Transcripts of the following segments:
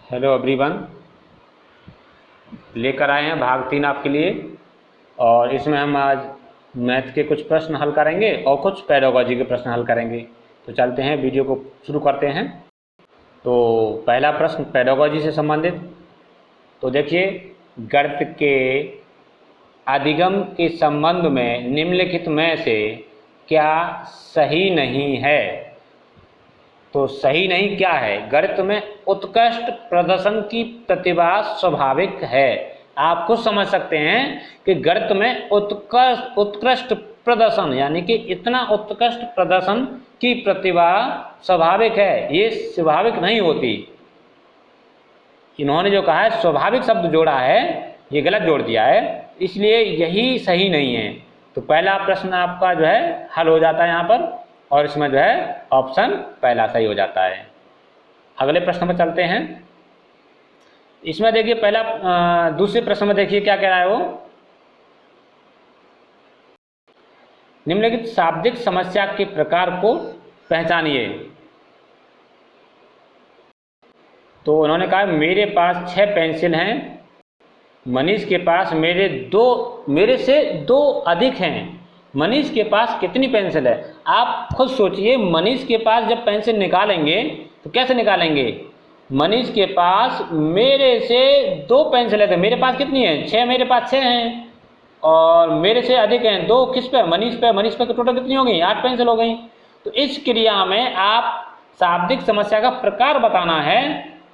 Hello everyone, लेकर आए हैं भाग 3 आपके लिए। और इसमें हम आज मैथ के कुछ प्रश्न हल करेंगे और कुछ पेडागोजी के प्रश्न हल करेंगे। तो चलते हैं, वीडियो को शुरू करते हैं। तो पहला प्रश्न पेडागोजी से संबंधित। तो देखिए, गणित के अधिगम के संबंध में निम्नलिखित में से क्या सही नहीं है? तो सही नहीं क्या है? गणित में उत्कृष्ट प्रदर्शन की प्रतिभा स्वाभाविक है। आप खुद समझ सकते हैं कि गणित में उत्कृष्ट प्रदर्शन यानी कि इतना उत्कृष्ट प्रदर्शन की प्रतिभा स्वाभाविक है, ये स्वाभाविक नहीं होती। इन्होंने जो कहा है स्वाभाविक शब्द जोड़ा है, ये गलत जोड़ दिया है, इसलिए यही सही नहीं है। तो पहला प्रश्न आपका जो है हल हो जाता है यहाँ पर, और इसमें जो है ऑप्शन पहला सही हो जाता है। अगले प्रश्न पर चलते हैं। इसमें देखिए पहला दूसरे प्रश्न में देखिए क्या कह रहा है वो। निम्नलिखित शाब्दिक समस्या के प्रकार को पहचानिए। तो उन्होंने कहा मेरे पास 6 पेंसिल हैं, मनीष के पास मेरे से 2 अधिक हैं। मनीष के पास कितनी पेंसिल है? आप खुद सोचिए, मनीष के पास जब पेंसिल निकालेंगे तो कैसे निकालेंगे? मनीष के पास मेरे से 2 पेंसिल है, तो मेरे पास कितनी है? 6। मेरे पास 6 हैं और मेरे से अधिक हैं 2। किस पे? मनीष पे। मनीष पे टोटल कितनी हो गई? 8 पेंसिल हो गई। तो इस क्रिया में आप शाब्दिक समस्या का प्रकार बताना है।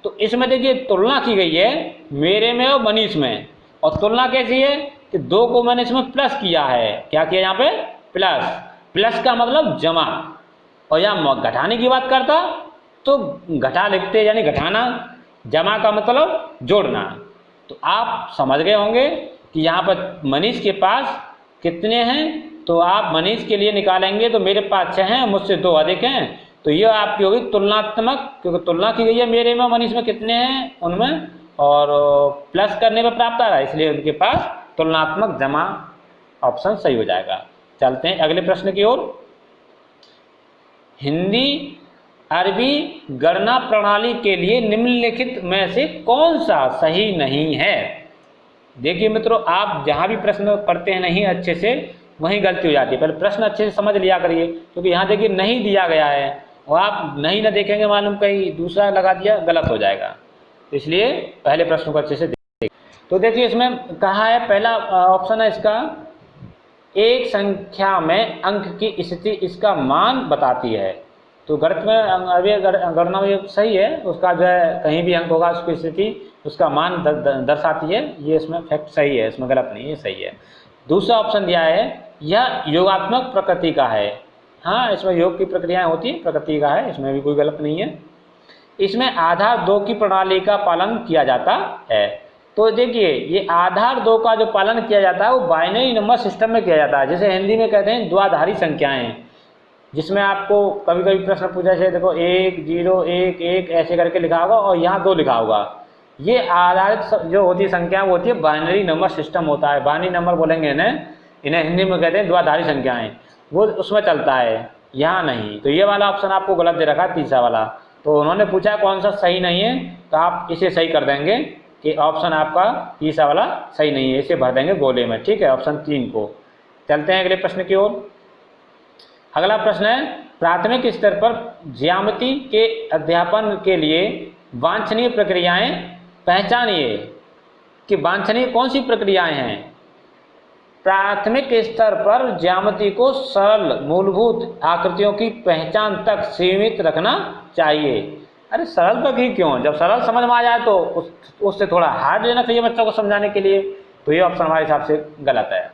तो इसमें देखिए तुलना की गई है मेरे में और मनीष में। और तुलना कैसी है कि 2 को मैंने इसमें प्लस किया है। क्या किया यहाँ पे? प्लस। प्लस का मतलब जमा। और यहाँ घटाने की बात करता तो घटा लिखते, यानी घटाना। जमा का मतलब जोड़ना। तो आप समझ गए होंगे कि यहाँ पर मनीष के पास कितने हैं। तो आप मनीष के लिए निकालेंगे तो मेरे पास 6 हैं, मुझसे 2 अधिक हैं। तो ये आपकी होगी तुलनात्मक, क्योंकि तुलना की गई है मेरे में मनीष में कितने हैं उनमें, और प्लस करने पर प्राप्त आ रहा है, इसलिए उनके पास तुलनात्मक जमा ऑप्शन सही हो जाएगा। चलते हैं अगले प्रश्न की ओर। हिंदी अरबी गणना प्रणाली के लिए निम्नलिखित में से कौन सा सही नहीं है? देखिए मित्रों, आप जहां भी प्रश्न पढ़ते हैं नहीं अच्छे से, वहीं गलती हो जाती है। पहले प्रश्न अच्छे से समझ लिया करिए, क्योंकि यहाँ देखिए नहीं दिया गया है और आप नहीं ना देखेंगे, मालूम कहीं दूसरा लगा दिया, गलत हो जाएगा। इसलिए पहले प्रश्न को अच्छे से देखिए। तो देखिए इसमें कहा है, पहला ऑप्शन है इसका, एक संख्या में अंक की स्थिति इसका मान बताती है। तो गणित में अभी गणना में सही है, उसका जो है कहीं भी अंक होगा उसकी स्थिति उसका मान दर्शाती है। ये इसमें फैक्ट सही है, इसमें गलत नहीं है, सही है। दूसरा ऑप्शन दिया है यह योगात्मक प्रकृति का है। हाँ, इसमें योग की प्रक्रियाएं होती है, प्रकृति का है, इसमें भी कोई गलत नहीं है। इसमें आधार 2 की प्रणाली का पालन किया जाता है। तो देखिए ये आधार 2 का जो पालन किया जाता है वो बाइनरी नंबर सिस्टम में किया जाता है, जिसे हिंदी में कहते हैं द्विआधारी संख्याएं। जिसमें आपको कभी कभी प्रश्न पूछा जाए, देखो 1 0 1 1 ऐसे करके लिखा होगा और यहाँ 2 लिखा होगा। ये आधारित जो होती है संख्या वो होती है बाइनरी नंबर सिस्टम होता है। बाइनरी नंबर बोलेंगे इन्हें हिंदी में कहते हैं द्विआधारी संख्याएं, वो उसमें चलता है, यहाँ नहीं। तो ये वाला ऑप्शन आपको गलत दे रखा है, तीसरा वाला। तो उन्होंने पूछा कौन सा सही नहीं है, तो आप इसे सही कर देंगे कि ऑप्शन आपका तीसरा वाला सही नहीं है, इसे भर देंगे गोले में, ठीक है, ऑप्शन 3 को। चलते हैं अगले प्रश्न की ओर। अगला प्रश्न है, प्राथमिक स्तर पर ज्यामिति के अध्यापन के लिए वांछनीय प्रक्रियाएं पहचानिए। कि वांछनीय कौन सी प्रक्रियाएं हैं? प्राथमिक स्तर पर ज्यामिति को सरल मूलभूत आकृतियों की पहचान तक सीमित रखना चाहिए। अरे सरल तक ही क्यों? जब सरल समझ में आ जाए तो उससे थोड़ा हार्ड लेना चाहिए बच्चों को समझाने के लिए। तो ये ऑप्शन हमारे हिसाब से गलत है।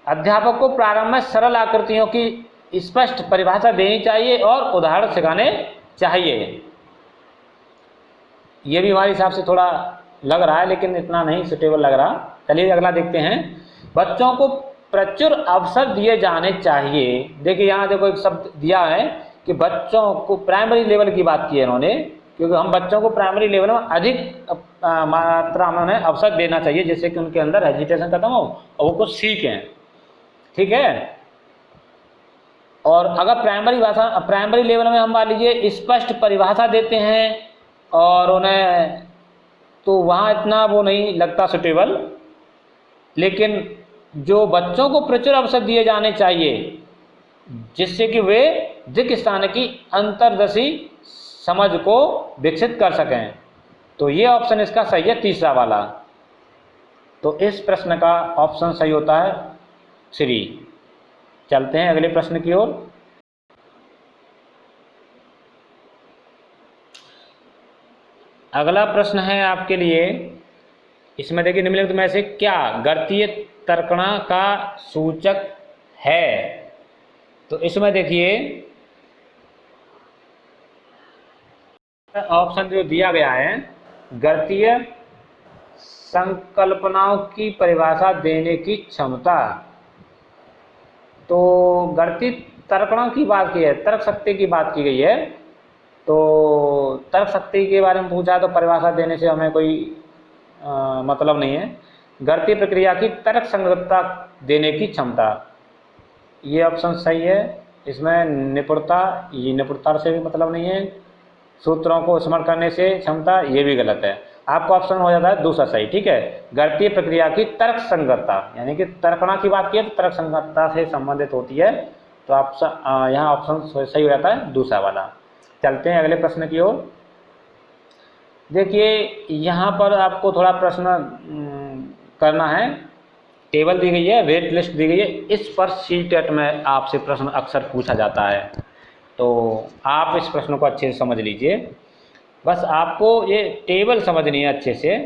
अध्यापक को प्रारंभ में सरल आकृतियों की स्पष्ट परिभाषा देनी चाहिए और उदाहरण सिखाने चाहिए। ये भी हमारे हिसाब से थोड़ा लग रहा है, लेकिन इतना नहीं सुटेबल लग रहा। चलिए अगला देखते हैं। बच्चों को प्रचुर अवसर दिए जाने चाहिए। देखिए यहाँ देखो एक शब्द दिया है कि बच्चों को, प्राइमरी लेवल की बात की है इन्होंने, क्योंकि हम बच्चों को प्राइमरी लेवल में अधिक मात्रा में उन्हें अवसर देना चाहिए, जिससे कि उनके अंदर हेजिटेशन खत्म हो और वो कुछ सीखें, ठीक है। और अगर प्राइमरी लेवल में हम मान लीजिए स्पष्ट परिभाषा देते हैं और उन्हें तो वहाँ इतना वो नहीं लगता सुटेबल, लेकिन जो बच्चों को प्रचुर अवसर दिए जाने चाहिए जिससे कि वे दिक् स्थान की अंतर्दशी समझ को विकसित कर सकें, तो ये ऑप्शन इसका सही है, तीसरा वाला। तो इस प्रश्न का ऑप्शन सही होता है 3। चलते हैं अगले प्रश्न की ओर। अगला प्रश्न है आपके लिए, इसमें देखिए निम्नलिखित में से क्या गणितीय तर्कणा का सूचक है। तो इसमें देखिए ऑप्शन जो दिया गया है, गणितीय संकल्पनाओं की परिभाषा देने की क्षमता। तो गणितीय तर्कणा की बात की है, तर्क शक्ति की बात की गई है। तो तर्क शक्ति के बारे में पूछा तो परिभाषा देने से हमें कोई मतलब नहीं है। गणितीय प्रक्रिया की तर्क संगतता देने की क्षमता, ये ऑप्शन सही है। इसमें निपुणता, ये निपुणता से भी मतलब नहीं है। सूत्रों को स्मरण करने से क्षमता, ये भी गलत है। आपका ऑप्शन हो जाता है दूसरा सही, ठीक है। गणितीय प्रक्रिया की तर्क संगतता, यानी कि तर्कणा की बात की है तो तर्क संगतता से संबंधित होती है। तो आप यहाँ ऑप्शन सही हो जाता है दूसरा वाला। चलते हैं अगले प्रश्न की ओर। देखिए यहाँ पर आपको थोड़ा प्रश्न करना है। टेबल दी गई है, रेट लिस्ट दी गई है, इस पर सीटेट में आपसे प्रश्न अक्सर पूछा जाता है। तो आप इस प्रश्न को अच्छे से समझ लीजिए। बस आपको ये टेबल समझनी है अच्छे से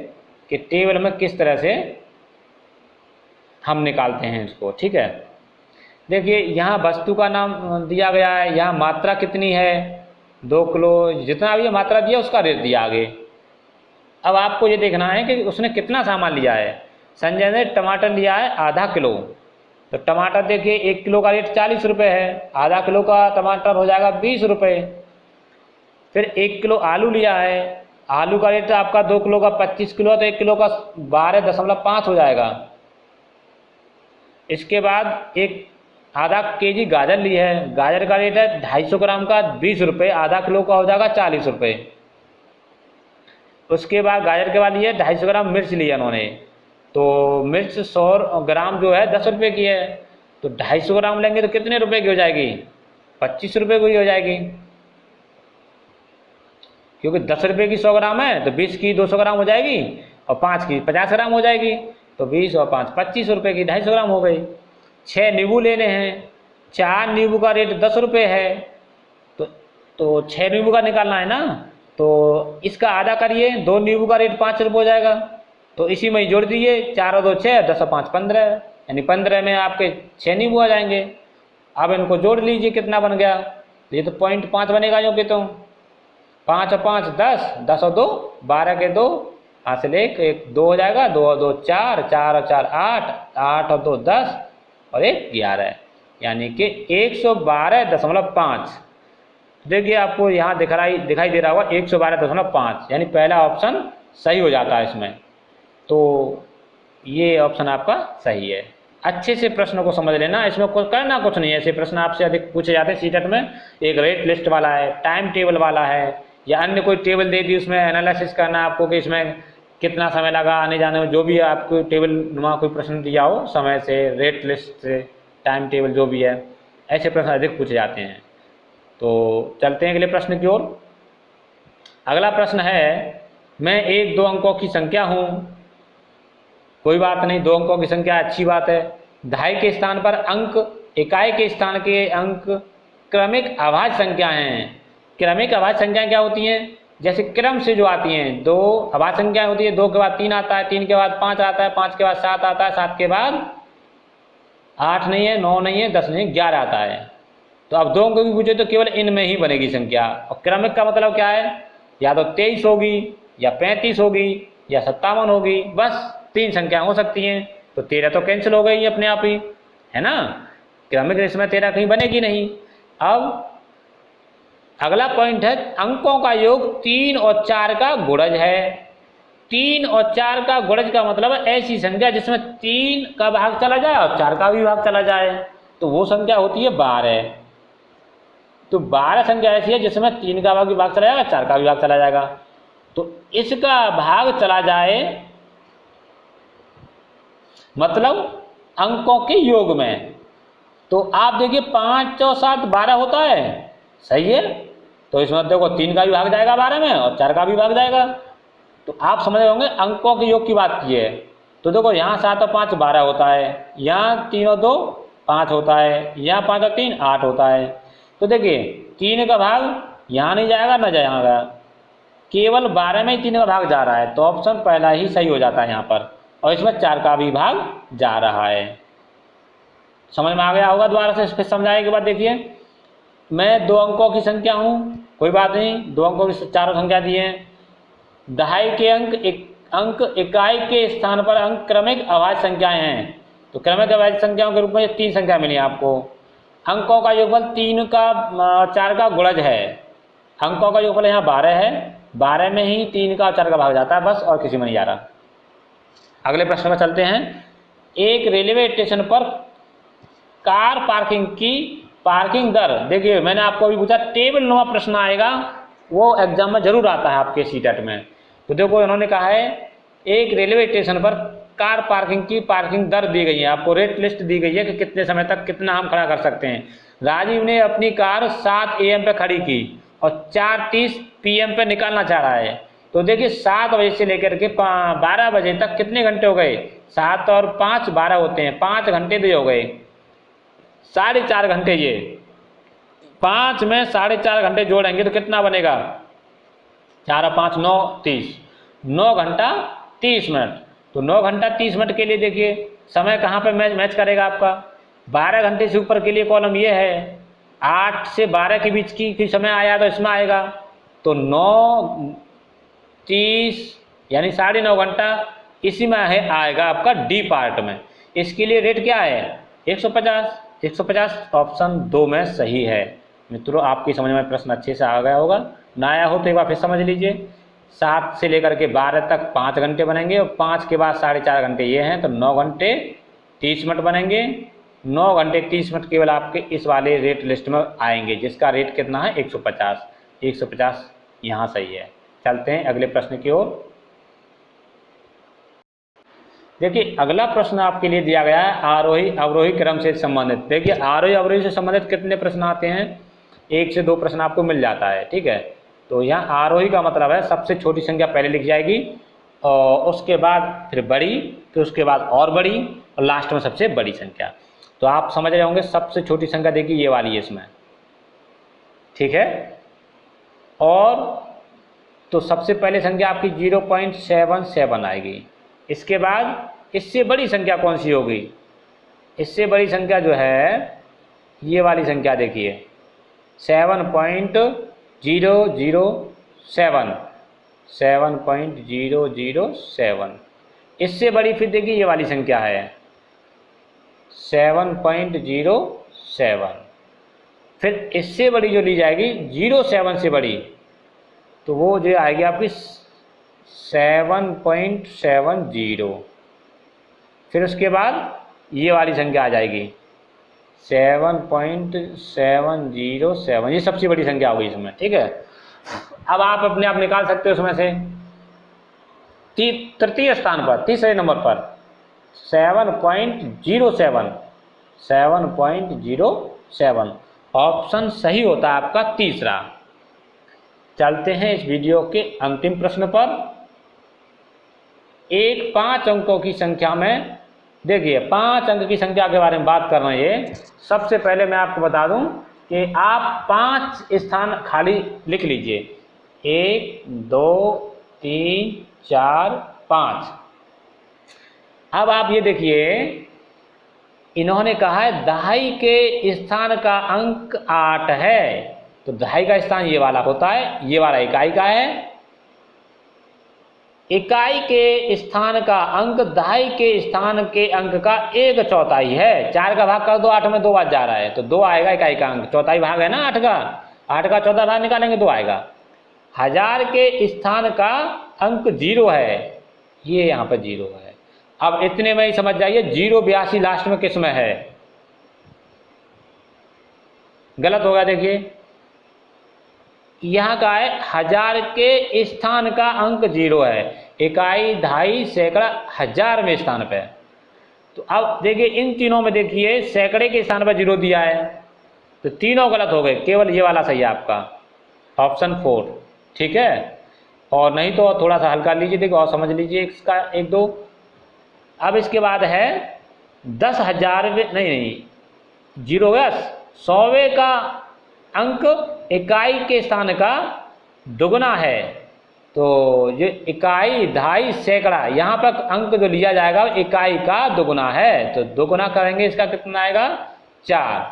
कि टेबल में किस तरह से हम निकालते हैं इसको, ठीक है। देखिए यहाँ वस्तु का नाम दिया गया है, यहाँ मात्रा कितनी है 2 किलो, जितना भी मात्रा दिया उसका रेट दिया आगे। अब आपको ये देखना है कि उसने कितना सामान लिया है। संजय ने टमाटर लिया है आधा किलो, तो टमाटर देखिए 1 किलो का रेट 40 रुपये है, आधा किलो का टमाटर हो जाएगा 20 रुपये। फिर 1 किलो आलू लिया है, आलू का रेट आपका 2 किलो का 25 किलो, तो 1 किलो का 12.5 हो जाएगा। इसके बाद एक आधा केजी गाजर ली है, गाजर का रेट है 250 ग्राम का 20 रुपये, आधा किलो का हो जाएगा 40 रुपये। उसके बाद गाजर के बाद लिए 250 ग्राम मिर्च लिया उन्होंने, तो मिर्च 100 ग्राम जो है 10 रुपये की है, तो 250 ग्राम लेंगे तो कितने रुपए की हो जाएगी, 25 रुपये की हो जाएगी। क्योंकि 10 रुपये की 100 ग्राम है तो 20 की 200 ग्राम हो जाएगी और 5 की 50 ग्राम हो जाएगी, तो 20 और 5 25 रुपये की 250 ग्राम हो गई। 6 नींबू लेने हैं, 4 नींबू का रेट 10 रुपये है, तो 6 नींबू का निकालना है ना, तो इसका आधा करिए, 2 नींबू का रेट 5 रुपये हो जाएगा, तो इसी में ही जोड़ दीजिए, 4 और 2 6, 10 और 5 15, यानी 15 में आपके 6 नींबू आ जाएंगे। अब इनको जोड़ लीजिए कितना बन गया, ये तो 0.5 बनेगा जो कि, तो 5 और 5 10, 10 और 2 12 के 2 हासिल 1 2 हो जाएगा, 2 और 2 4, 4 और 4 8, 8 और 2 10 और 1 11, यानी कि 112.5। देखिए आपको यहाँ दिखाई दे रहा होगा 112.5, यानी पहला ऑप्शन सही हो जाता है इसमें। तो ये ऑप्शन आपका सही है। अच्छे से प्रश्न को समझ लेना, इसमें करना कुछ नहीं है। ऐसे प्रश्न आपसे अधिक पूछे जाते हैं सीटेट में, एक रेट लिस्ट वाला है, टाइम टेबल वाला है, या अन्य कोई टेबल दे दी उसमें एनालिसिस करना है आपको कि इसमें कितना समय लगा आने जाने में, जो भी आपको टेबल नुमा कोई प्रश्न दिया हो, समय से, रेट लिस्ट से, टाइम टेबल जो भी है, ऐसे प्रश्न अधिक पूछे जाते हैं। तो चलते हैं अगले प्रश्न की ओर। अगला प्रश्न है, मैं 1-2 अंकों की संख्या हूँ, कोई बात नहीं, 2 अंकों की संख्या अच्छी बात है। दहाई के स्थान पर अंक, इकाई के स्थान के अंक क्रमिक अभाज्य संख्या हैं। क्रमिक अभाज्य संख्याएं क्या होती हैं, जैसे क्रम से जो आती हैं, 2 अभाज्य संख्याएं होती है, 2 के बाद 3 आता है, 3 के बाद 5 आता है, 5 के बाद 7 आता है, 7 के बाद 8 नहीं है, 9 नहीं है, 10 नहीं है, 11 आता है। तो अब 2 अंकों की पूछे तो केवल इनमें ही बनेगी संख्या। और क्रमिक का मतलब क्या है, या तो 23 होगी, या 35 होगी, या 57 होगी, बस 3 संख्या हो सकती हैं। तो 13 तो कैंसिल हो गई अपने आप ही, है ना, क्रमिक इसमें 13 कहीं बनेगी नहीं। अब अगला पॉइंट है, अंकों का योग 3 और 4 का गुणज है। 3 और 4 का गुणज का मतलब है ऐसी संख्या जिसमें 3 का भाग चला जाए और 4 का भी भाग चला जाए, तो वो संख्या होती है 12। तो 12 संख्या ऐसी है जिसमें 3 का भी भाग चला जाएगा, 4 का भी भाग चला जाएगा। तो इसका भाग चला जाए मतलब अंकों के योग में। तो आप देखिए 5 और 7 12 होता है, सही है। तो इसमें देखो 3 का भी भाग जाएगा 12 में और 4 का भी भाग जाएगा। तो आप समझ रहे होंगे अंकों के योग की बात की है। तो देखो यहाँ 7 और 5 12 होता है, यहाँ 3 और 2 5 होता है, यहाँ 5 और 3 8 होता है। तो देखिए 3 का भाग यहाँ नहीं जाएगा ना जाएगा, केवल 12 में ही 3 का भाग जा रहा है। तो ऑप्शन पहला ही सही हो जाता है यहाँ पर, और इसमें 4 का भी भाग जा रहा है। समझ में आ गया होगा। दोबारा से फिर समझाने के बाद देखिए, मैं 2 अंकों की संख्या हूँ, कोई बात नहीं, 2 अंकों की चारों संख्या दी है। दहाई के अंक इकाई के स्थान पर अंक क्रमिक अभाज्य संख्याएं हैं। तो क्रमिक अभाज्य संख्याओं के रूप में 3 संख्या मिली आपको। अंकों का योगफल 3 का 4 का गुणज है। अंकों का योगफल यहाँ 12 है, 12 में ही 3 का और 4 का भाग जाता है बस, और किसी में नहीं जा रहा। अगले प्रश्न में चलते हैं। एक रेलवे स्टेशन पर कार पार्किंग की पार्किंग दर, देखिए मैंने आपको अभी पूछा, टेबल नुमा प्रश्न आएगा, वो एग्जाम में जरूर आता है आपके सीटेट में। तो देखो इन्होंने कहा है एक रेलवे स्टेशन पर कार पार्किंग की पार्किंग दर दी गई है, आपको रेट लिस्ट दी गई है कि कितने समय तक कितना हम खड़ा कर सकते हैं। राजीव ने अपनी कार 7 AM पे खड़ी की और 4:30 PM पे निकालना चाह रहा है। तो देखिए 7 बजे से लेकर के 12 बजे तक कितने घंटे हो गए, 7 और 5 12 होते हैं, 5 घंटे दिए हो गए, 4.5 घंटे। ये 5 में 4.5 घंटे जोड़ेंगे तो कितना बनेगा, 4 और 5 9 30, 9 घंटा 30 मिनट। तो 9 घंटा 30 मिनट के लिए देखिए समय कहाँ पे मैच करेगा आपका, 12 घंटे से ऊपर के लिए कॉलम ये है, 8 से 12 के बीच की समय आया तो इसमें आएगा। तो 9 30 यानी 9.5 घंटा इसी में है, आएगा आपका डी पार्ट में। इसके लिए रेट क्या है 150 ऑप्शन 2 में सही है। मित्रों आपकी समझ में प्रश्न अच्छे से आ गया होगा, ना आया हो तो एक बार फिर समझ लीजिए। 7 से लेकर के 12 तक 5 घंटे बनेंगे और 5 के बाद 4.5 घंटे ये हैं, तो 9 घंटे 30 मिनट बनेंगे। 9 घंटे 30 मिनट केवल आपके इस वाले रेट लिस्ट में आएंगे, जिसका रेट कितना है 150 यहाँ सही है। चलते हैं अगले प्रश्न की ओर। देखिए अगला प्रश्न आपके लिए दिया गया है आरोही अवरोही क्रम से संबंधित। देखिए आरोही अवरोही से संबंधित कितने प्रश्न आते हैं, 1 से 2 प्रश्न आपको मिल जाता है, ठीक है। तो यहाँ आरोही का मतलब है सबसे छोटी संख्या पहले लिख जाएगी और उसके बाद फिर बड़ी, फिर उसके बाद और बड़ी और लास्ट में सबसे बड़ी संख्या। तो आप समझ रहे होंगे सबसे छोटी संख्या देखिए ये वाली है इसमें, ठीक है। और तो सबसे पहले संख्या आपकी 0.77 आएगी। इसके बाद इससे बड़ी संख्या कौन सी होगी, इससे बड़ी संख्या जो है ये वाली संख्या देखिए 7.007। इससे बड़ी फिर देखिए ये वाली संख्या है 7.07। फिर इससे बड़ी जो ली जाएगी 07 से बड़ी, तो वो जो आएगी आपकी 7.70। फिर उसके बाद ये वाली संख्या आ जाएगी 7.707। ये सबसे बड़ी संख्या होगी इसमें, ठीक है। अब आप अपने आप निकाल सकते हो उसमें से तृतीय स्थान पर तीसरे नंबर पर 7.07 ऑप्शन सही होता है आपका तीसरा। चलते हैं इस वीडियो के अंतिम प्रश्न पर। एक 5 अंकों की संख्या में, देखिए 5 अंक की संख्या के बारे में बात कर रहे हैं। सबसे पहले मैं आपको बता दूं कि आप 5 स्थान खाली लिख लीजिए, 1 2 3 4 5। अब आप ये देखिए इन्होंने कहा है दहाई के स्थान का अंक 8 है, तो दहाई का स्थान ये वाला होता है, ये वाला इकाई का है। इकाई के स्थान का अंक दहाई के स्थान के अंक का 1/4 है। 4 का भाग कर दो, 8 में 2 बार जा रहा है, तो 2 आएगा इकाई का अंक, चौथाई भाग है ना 8 का, 8 का चौथा भाग निकालेंगे 2 आएगा। 1000 के स्थान का अंक 0 है, ये यहाँ पर 0 है। अब इतने में ही समझ जाइए 082 लास्ट में किस में है, गलत होगा। देखिए यहाँ का है 1000 के स्थान का अंक 0 है, इकाई, दहाई, सैकड़ा, 1000वें स्थान पे। तो अब देखिए इन तीनों में देखिए सैकड़े के स्थान पर 0 दिया है, तो तीनों गलत हो गए, केवल ये वाला सही है आपका, ऑप्शन 4, ठीक है। और नहीं तो थोड़ा सा हल्का लीजिए, देखो और समझ लीजिए इसका 1 2। अब इसके बाद है 10,000वें, नहीं 0 गया, 100वें का अंक इकाई के स्थान का दुगना है, तो ये इकाई, दहाई, सैकड़ा, यहाँ पर अंक जो लिया जाएगा इकाई का दुगना है, तो दुगना करेंगे इसका कितना आएगा 4।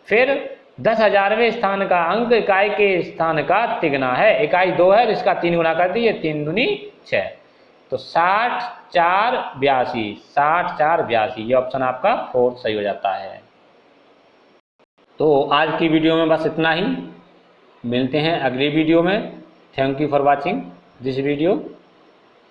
फिर 10,000वें स्थान का अंक इकाई के स्थान का तिगना है, इकाई 2 है, जिसका 3 गुना कर दिए, 3 दूनी 6, तो 60 4 82, 60 4 82, ये ऑप्शन आपका 4 सही हो जाता है। तो आज की वीडियो में बस इतना ही, मिलते हैं अगली वीडियो में। Thank you for watching this video.